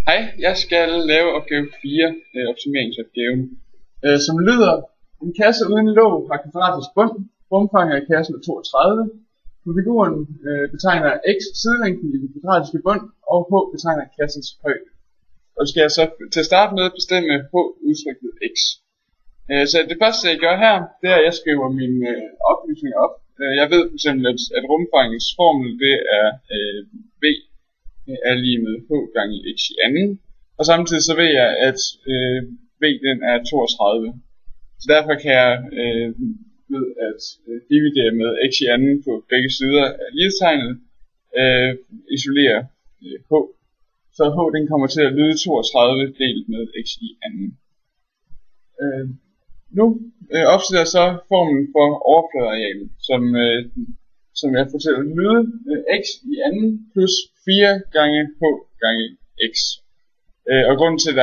Hej, jeg skal lave opgave 4, optimeringsopgaven, som lyder: en kasse uden låg har kvadratisk bund, rumfanget af kassen er 32, på figuren betegner x sidelængden i den kvadratiske bund, og h betegner kassens højde. Og skal jeg så til at starte med bestemme h udtrykket x. Så det første jeg gør her, det er at jeg skriver mine oplysninger op. Jeg ved fx at rumfangets formel det er v er lige med h gange x i anden. Og samtidig så ved jeg, at v den er 32. Så derfor kan jeg ved at dividere med x i anden på begge sider af lighedstegnet, isolere h. Så h den kommer til at lyde 32 delt med x i anden. Nu opstiller jeg så formlen for overfladearealet, som jeg får til at lyde x i anden plus 4 gange h gange x. Og grunden til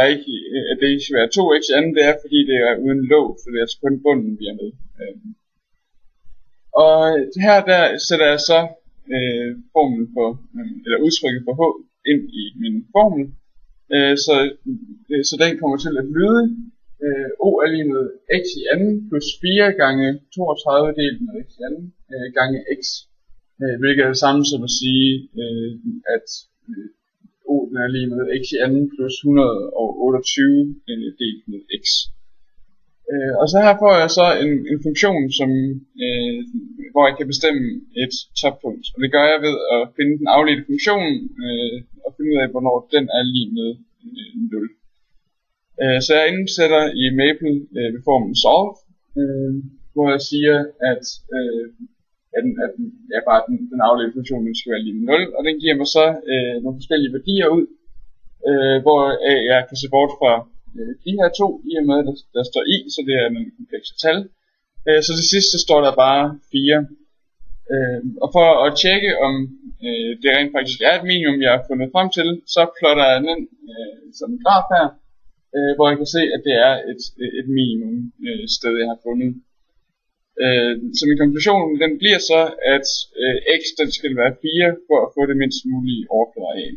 at det ikke skal være 2x i anden, det er fordi det er uden låg, så det er altså kun bunden vi er med. Og her der sætter jeg så formlen for, eller udtrykket for h ind i min formel, så den kommer til at lyde o er lige med x i anden plus 4 gange 32 delt med x i anden gange x, hvilket er det samme som at sige, at o den er lige med x i anden plus 128 delt med x. Og så her får jeg så en funktion, hvor jeg kan bestemme et toppunkt. Og det gør jeg ved at finde den afledte funktion og finde ud af, hvornår den er lige med 0. Så jeg indsætter i Maple ved formen solve, hvor jeg siger, at den afledte funktion den skal være lige med 0, og den giver mig så nogle forskellige værdier ud, hvor jeg kan se bort fra de her to, i og med at der står i, så det er nogle komplekse tal. Så til sidst så står der bare 4. Og for at tjekke om det rent faktisk er et minimum jeg har fundet frem til, så plotter jeg den som en graf her, hvor jeg kan se at det er et minimum sted jeg har fundet. Så min konklusion den bliver så at x den skal være 4 for at få det mindst mulige overfladeareal.